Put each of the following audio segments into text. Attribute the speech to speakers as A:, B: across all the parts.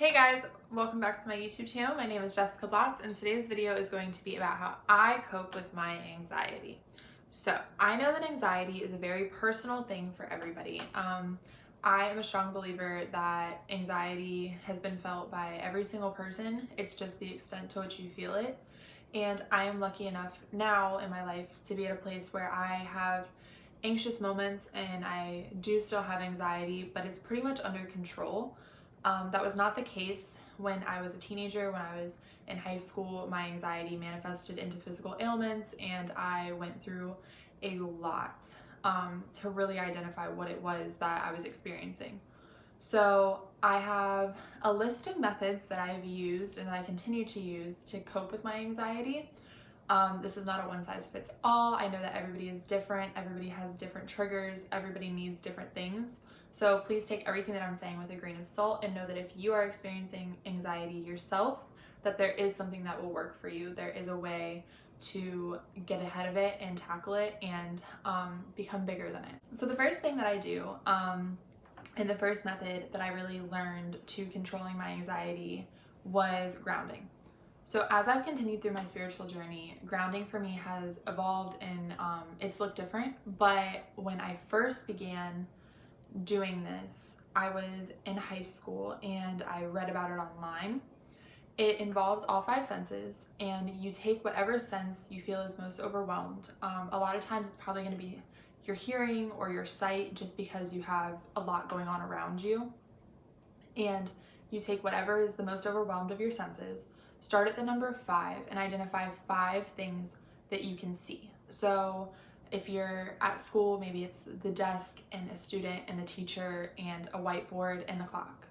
A: Hey guys, welcome back to my YouTube channel. My name is Jessica Blatz, and today's video is going to be about how I cope with my anxiety. So I know that anxiety is a very personal thing for everybody. I am a strong believer that anxiety has been felt by every single person. It's just the extent to which you feel it. And I am lucky enough now in my life to be at a place where I have anxious moments and I do still have anxiety, but it's pretty much under control. That was not the case when I was a teenager. When I was in high school, my anxiety manifested into physical ailments, and I went through a lot to really identify what it was that I was experiencing. So I have a list of methods that I've used and that I continue to use to cope with my anxiety. This is not a one-size-fits-all. I know that everybody is different. Everybody has different triggers. Everybody needs different things. So please take everything that I'm saying with a grain of salt and know that if you are experiencing anxiety yourself, that there is something that will work for you. There is a way to get ahead of it and tackle it and become bigger than it. So the first thing that I do, and the first method that I really learned to controlling my anxiety was grounding. So as I've continued through my spiritual journey, grounding for me has evolved and it's looked different. But when I first began doing this, I was in high school and I read about it online. It involves all five senses, and you take whatever sense you feel is most overwhelmed. A lot of times it's probably going to be your hearing or your sight, just because you have a lot going on around you. And you take whatever is the most overwhelmed of your senses, start at the number 5, and identify 5 things that you can see. So if you're at school, maybe it's the desk and a student and the teacher and a whiteboard and the clock.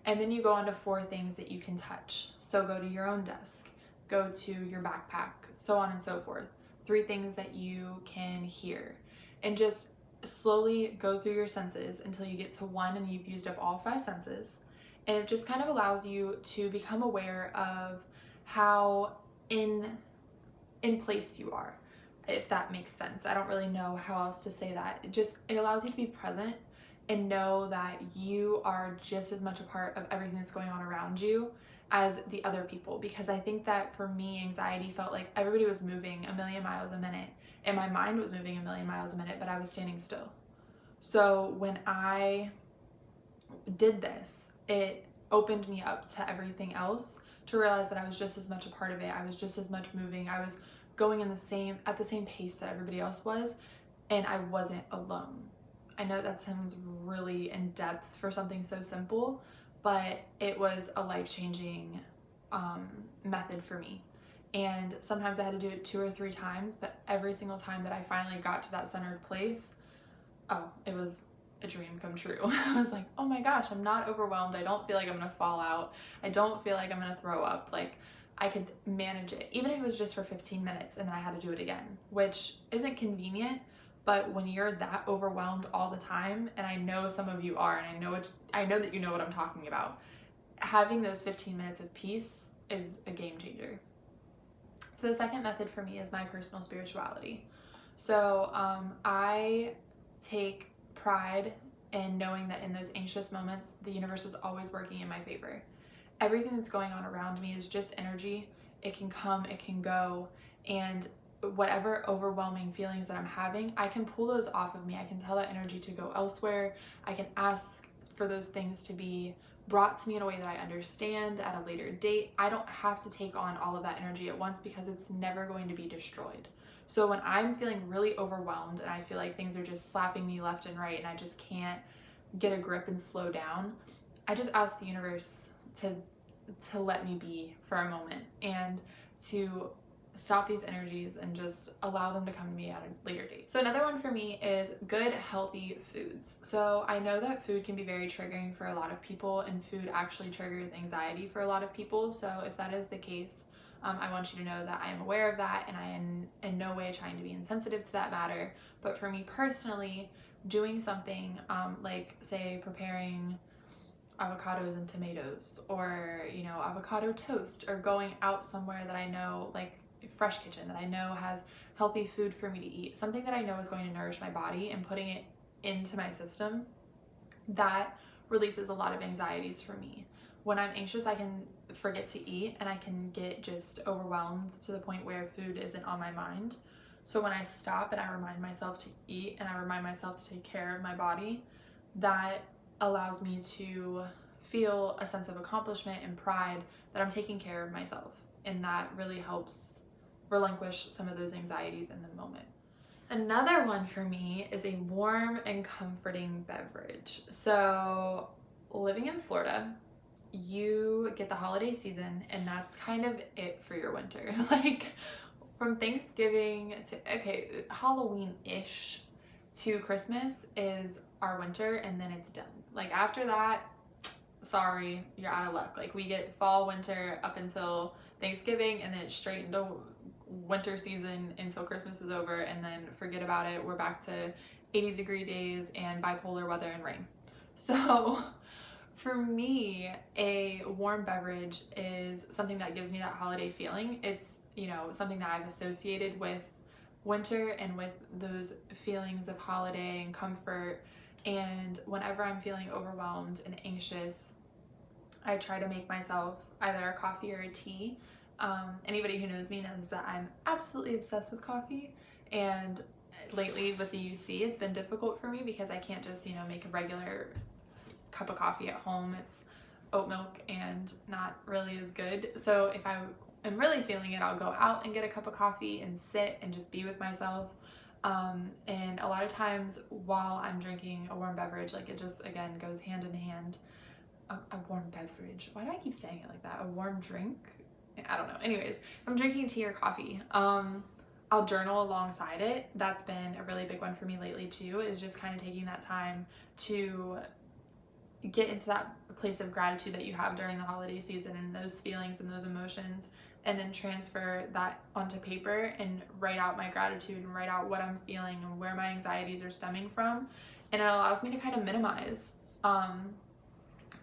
A: And then you go on to 4 things that you can touch. So go to your own desk, go to your backpack, so on and so forth. 3 things that you can hear. And just slowly go through your senses until you get to 1 and you've used up all 5 senses. And it just kind of allows you to become aware of how in place you are, if that makes sense. I don't really know how else to say that. It allows you to be present and know that you are just as much a part of everything that's going on around you as the other people. Because I think that for me, anxiety felt like everybody was moving a million miles a minute and my mind was moving a million miles a minute, but I was standing still. So when I did this, it opened me up to everything else, to realize that I was just as much a part of it. I was just as much moving. I was going at the same pace that everybody else was, and I wasn't alone. I know that sounds really in depth for something so simple, but it was a life-changing method for me. And sometimes I had to do it 2 or 3 times, but every single time that I finally got to that centered place, it was a dream come true. I was like, oh my gosh, I'm not overwhelmed. I don't feel like I'm gonna fall out. I don't feel like I'm gonna throw up. Like, I could manage it, even if it was just for 15 minutes and then I had to do it again, which isn't convenient. But when you're that overwhelmed all the time, and I know some of you are, and I know that you know what I'm talking about, having those 15 minutes of peace is a game changer. So the second method for me is my personal spirituality. So I take pride in knowing that in those anxious moments, the universe is always working in my favor. Everything that's going on around me is just energy. It can come, it can go, and whatever overwhelming feelings that I'm having, I can pull those off of me. I can tell that energy to go elsewhere. I can ask for those things to be brought to me in a way that I understand at a later date. I don't have to take on all of that energy at once, because it's never going to be destroyed. So when I'm feeling really overwhelmed and I feel like things are just slapping me left and right and I just can't get a grip and slow down, I just ask the universe to let me be for a moment and to stop these energies and just allow them to come to me at a later date. So another one for me is good, healthy foods. So I know that food can be very triggering for a lot of people, and food actually triggers anxiety for a lot of people. So if that is the case, I want you to know that I am aware of that, and I am in no way trying to be insensitive to that matter. But for me personally, doing something like, say, preparing avocados and tomatoes, or avocado toast, or going out somewhere that I know, like Fresh Kitchen, that I know has healthy food for me to eat, something that I know is going to nourish my body, and putting it into my system, that releases a lot of anxieties for me. when I'm anxious, I can forget to eat and I can get just overwhelmed to the point where food isn't on my mind. So when I stop and I remind myself to eat and I remind myself to take care of my body, that allows me to feel a sense of accomplishment and pride that I'm taking care of myself. And that really helps relinquish some of those anxieties in the moment. Another one for me is a warm and comforting beverage. So living in Florida, you get the holiday season and that's kind of it for your winter. Like from Thanksgiving to, okay, Halloween-ish to Christmas is our winter, and then it's done. Like after that, sorry, you're out of luck. Like we get fall, winter up until Thanksgiving, and then it's straight into winter season until Christmas is over, and then forget about it. We're back to 80-degree days and bipolar weather and rain. So for me, a warm beverage is something that gives me that holiday feeling. It's, you know, something that I've associated with winter and with those feelings of holiday and comfort. And whenever I'm feeling overwhelmed and anxious, I try to make myself either a coffee or a tea. Anybody who knows me knows that I'm absolutely obsessed with coffee, and lately with the UC it's been difficult for me because I can't just, you know, make a regular cup of coffee at home. It's oat milk and not really as good. So if I am really feeling it, I'll go out and get a cup of coffee and sit and just be with myself. And a lot of times while I'm drinking a warm beverage, like it just again goes hand in hand. A warm beverage, why do I keep saying it like that? A warm drink? I don't know. Anyways, if I'm drinking tea or coffee, I'll journal alongside it. That's been a really big one for me lately too, is just kind of taking that time to get into that place of gratitude that you have during the holiday season and those feelings and those emotions, and then transfer that onto paper and write out my gratitude and write out what I'm feeling and where my anxieties are stemming from. And it allows me to kind of minimize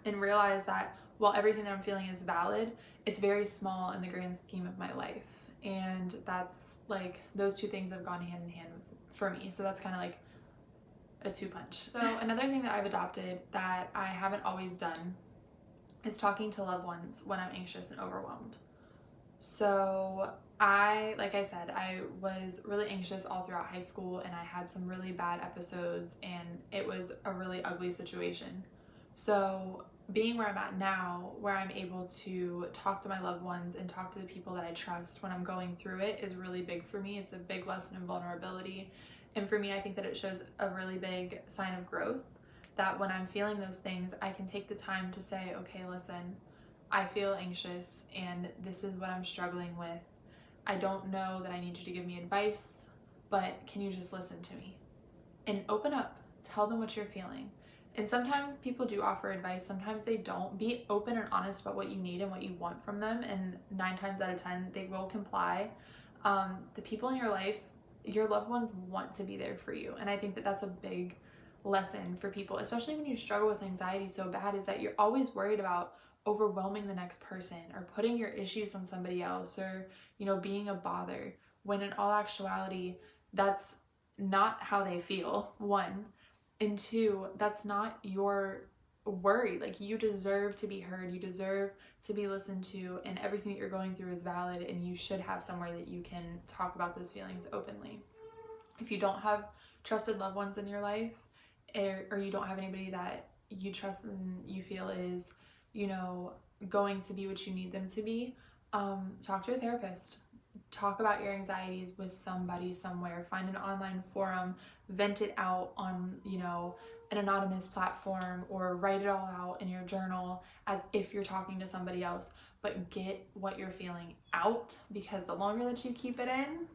A: and realize that while everything that I'm feeling is valid, it's very small in the grand scheme of my life. And that's like, those two things have gone hand in hand for me. So that's kind of like a 2-punch. So another thing that I've adopted that I haven't always done is talking to loved ones when I'm anxious and overwhelmed. So like I said, I was really anxious all throughout high school, and I had some really bad episodes, and it was a really ugly situation. So being where I'm at now, where I'm able to talk to my loved ones and talk to the people that I trust when I'm going through it, is really big for me. It's a big lesson in vulnerability. And for me, I think that it shows a really big sign of growth, that when I'm feeling those things, I can take the time to say, okay, listen, I feel anxious and this is what I'm struggling with. I don't know that I need you to give me advice, but can you just listen to me? And open up, tell them what you're feeling. And sometimes people do offer advice, sometimes they don't. Be open and honest about what you need and what you want from them, and 9 times out of 10, they will comply. The people in your life, your loved ones, want to be there for you. And I think that that's a big lesson for people, especially when you struggle with anxiety so bad, is that you're always worried about overwhelming the next person or putting your issues on somebody else, or, you know, being a bother, when in all actuality, that's not how they feel, 1. And 2, that's not your worry. Like, you deserve to be heard, you deserve to be listened to, and everything that you're going through is valid, and you should have somewhere that you can talk about those feelings openly. If you don't have trusted loved ones in your life, or you don't have anybody that you trust and you feel is, you know, going to be what you need them to be, talk to a therapist. Talk about your anxieties with somebody somewhere. Find an online forum, vent it out on, you know, an anonymous platform, or write it all out in your journal as if you're talking to somebody else. But get what you're feeling out, because the longer that you keep it in,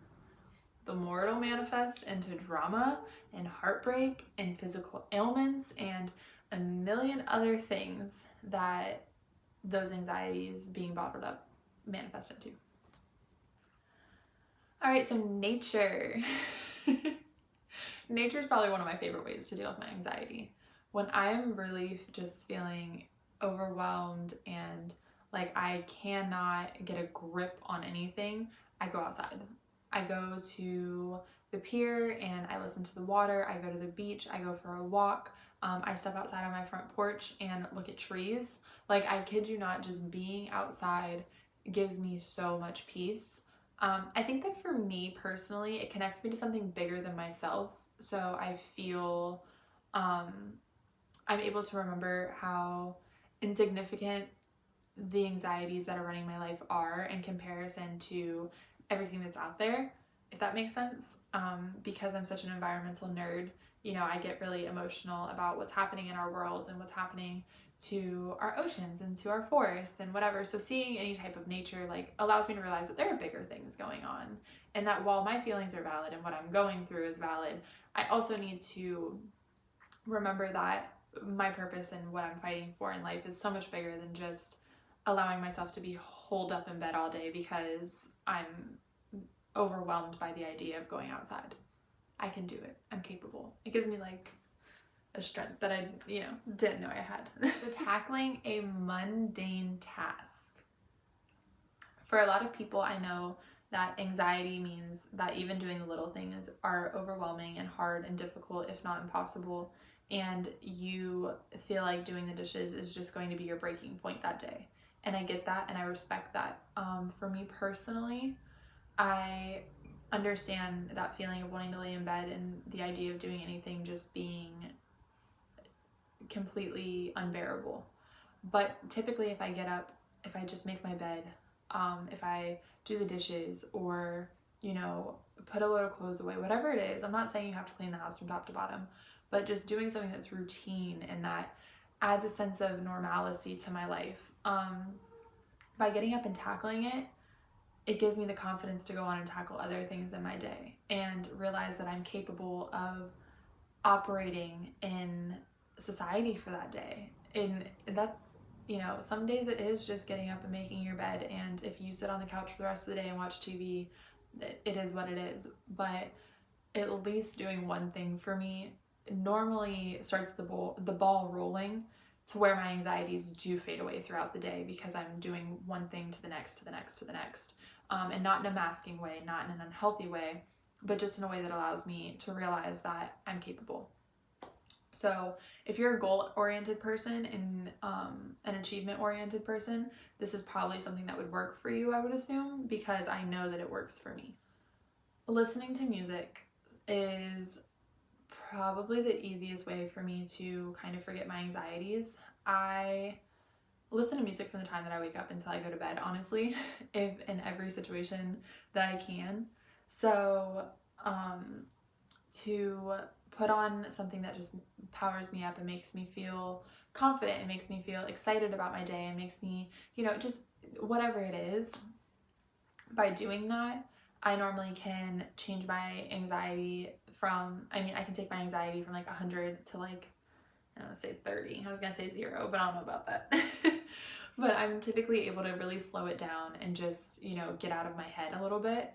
A: the more it'll manifest into drama and heartbreak and physical ailments and a million other things that those anxieties being bottled up manifest into. All right, so nature. Nature is probably one of my favorite ways to deal with my anxiety. When I am really just feeling overwhelmed and like I cannot get a grip on anything, I go outside. I go to the pier and I listen to the water. I go to the beach. I go for a walk. I step outside on my front porch and look at trees. Like, I kid you not, just being outside gives me so much peace. I think that for me personally, it connects me to something bigger than myself. So I feel I'm able to remember how insignificant the anxieties that are running my life are in comparison to everything that's out there, if that makes sense. Because I'm such an environmental nerd, you know, I get really emotional about what's happening in our world and what's happening to our oceans and to our forests and whatever. So seeing any type of nature like allows me to realize that there are bigger things going on, and that while my feelings are valid and what I'm going through is valid, I also need to remember that my purpose and what I'm fighting for in life is so much bigger than just allowing myself to be holed up in bed all day because I'm overwhelmed by the idea of going outside. I can do it. I'm capable. It gives me like a strength that I, didn't know I had. So tackling a mundane task. For a lot of people, I know that anxiety means that even doing the little things are overwhelming and hard and difficult, if not impossible, and you feel like doing the dishes is just going to be your breaking point that day. And I get that and I respect that. For me personally, I understand that feeling of wanting to lay in bed and the idea of doing anything just being completely unbearable. But typically if I get up, if I just make my bed, if I do the dishes or, put a load of clothes away, whatever it is, I'm not saying you have to clean the house from top to bottom, but just doing something that's routine and that adds a sense of normalcy to my life. By getting up and tackling it, it gives me the confidence to go on and tackle other things in my day and realize that I'm capable of operating in society for that day. And that's, some days it is just getting up and making your bed. And if you sit on the couch for the rest of the day and watch TV, it is what it is. But at least doing one thing for me normally starts the ball rolling to where my anxieties do fade away throughout the day because I'm doing one thing to the next, to the next, to the next. And not in a masking way, not in an unhealthy way, but just in a way that allows me to realize that I'm capable. So if you're a goal-oriented person and an achievement-oriented person, this is probably something that would work for you, I would assume, because I know that it works for me. Listening to music is probably the easiest way for me to kind of forget my anxieties. I listen to music from the time that I wake up until I go to bed, honestly, if in every situation that I can. So to put on something that just powers me up and makes me feel confident, it makes me feel excited about my day, it makes me, just whatever it is, by doing that, I normally can change my anxiety I can take my anxiety from like 100 to like, I don't want to say 30. I was going to say 0, but I don't know about that. But I'm typically able to really slow it down and just, get out of my head a little bit.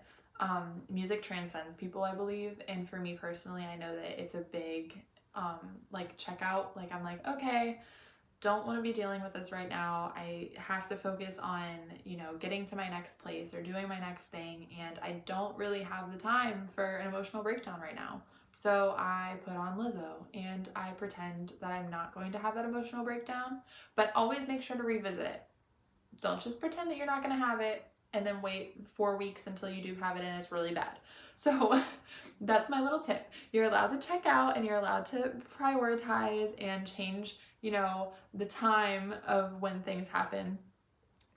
A: Music transcends people, I believe. And for me personally, I know that it's a big, checkout. Like, I'm like, okay, don't want to be dealing with this right now. I have to focus on, getting to my next place or doing my next thing. And I don't really have the time for an emotional breakdown right now. So I put on Lizzo and I pretend that I'm not going to have that emotional breakdown, but always make sure to revisit it. Don't just pretend that you're not going to have it and then wait 4 weeks until you do have it and it's really bad. So that's my little tip. You're allowed to check out and you're allowed to prioritize and change, the time of when things happen,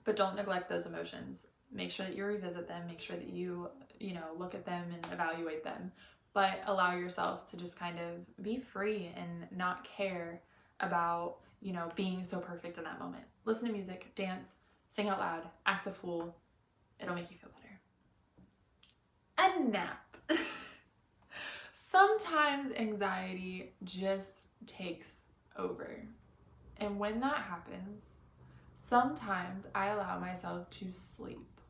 A: but don't neglect those emotions. Make sure that you revisit them, make sure that you, look at them and evaluate them, but allow yourself to just kind of be free and not care about, being so perfect in that moment. Listen to music, dance, sing out loud, act a fool. It'll make you feel better. A nap. Sometimes anxiety just takes over. And when that happens, sometimes I allow myself to sleep.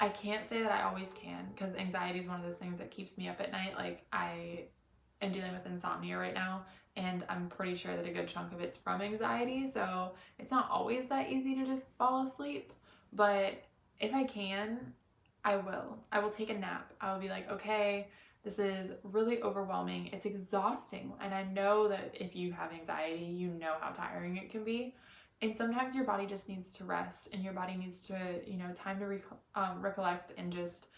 A: I can't say that I always can, because anxiety is one of those things that keeps me up at night. Like, I am dealing with insomnia right now, and I'm pretty sure that a good chunk of it's from anxiety, so it's not always that easy to just fall asleep. But if I can, I will. I will take a nap. I will be like, okay, This is really overwhelming. It's exhausting. And I know that if you have anxiety, you know how tiring it can be. And sometimes your body just needs to rest, and your body needs to, time to recollect and just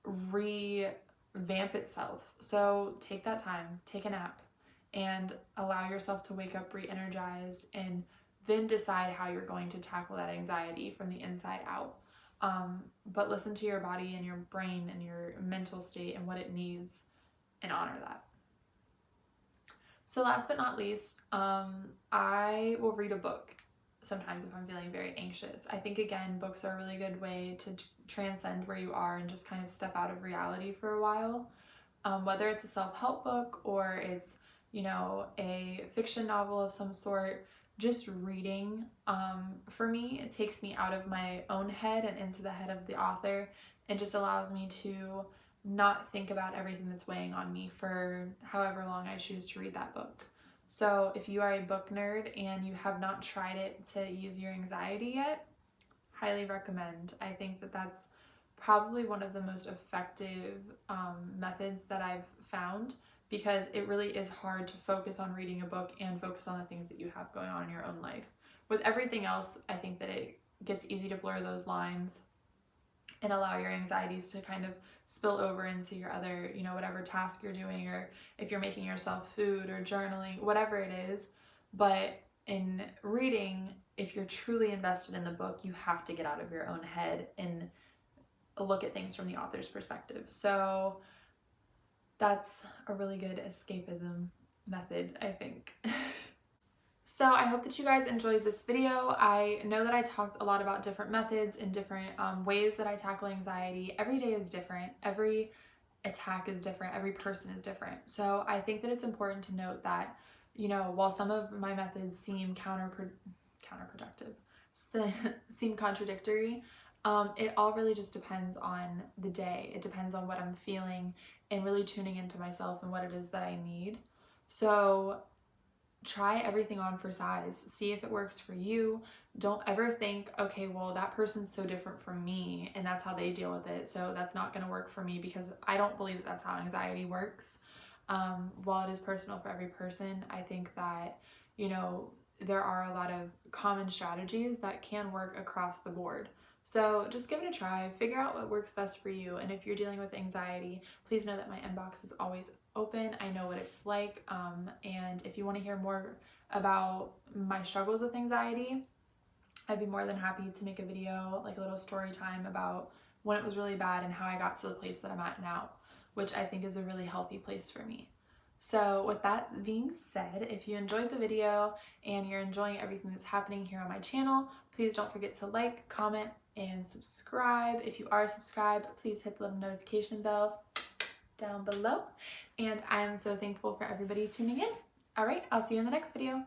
A: revamp itself. So take that time, take a nap, and allow yourself to wake up re-energized, and then decide how you're going to tackle that anxiety from the inside out. But listen to your body and your brain and your mental state and what it needs, and honor that. So last but not least, I will read a book sometimes if I'm feeling very anxious. I think, again, books are a really good way to transcend where you are and just kind of step out of reality for a while. Whether it's a self-help book or it's, a fiction novel of some sort, just reading, for me, it takes me out of my own head and into the head of the author, and just allows me to not think about everything that's weighing on me for however long I choose to read that book. So if you are a book nerd and you have not tried it to ease your anxiety yet, highly recommend. I think that that's probably one of the most effective methods that I've found, because it really is hard to focus on reading a book and focus on the things that you have going on in your own life. With everything else, I think that it gets easy to blur those lines and allow your anxieties to kind of spill over into your other, whatever task you're doing, or if you're making yourself food or journaling, whatever it is. But in reading, if you're truly invested in the book, you have to get out of your own head and look at things from the author's perspective. So that's a really good escapism method, I think. So I hope that you guys enjoyed this video. I know that I talked a lot about different methods and different ways that I tackle anxiety. Every day is different. Every attack is different. Every person is different. So I think that it's important to note that, while some of my methods seem counterproductive, seem contradictory, it all really just depends on the day. It depends on what I'm feeling and really tuning into myself and what it is that I need. So try everything on for size. See if it works for you. Don't ever think, okay, well, that person's so different from me and that's how they deal with it, so that's not going to work for me, because I don't believe that that's how anxiety works. While it is personal for every person, I think that, there are a lot of common strategies that can work across the board. So just give it a try, figure out what works best for you. And if you're dealing with anxiety, please know that my inbox is always open. I know what it's like. And if you want to hear more about my struggles with anxiety, I'd be more than happy to make a video, like a little story time about when it was really bad and how I got to the place that I'm at now, which I think is a really healthy place for me. So with that being said, if you enjoyed the video and you're enjoying everything that's happening here on my channel, please don't forget to like, comment, and subscribe. If you are subscribed, please hit the little notification bell down below. And I am so thankful for everybody tuning in. All right, I'll see you in the next video.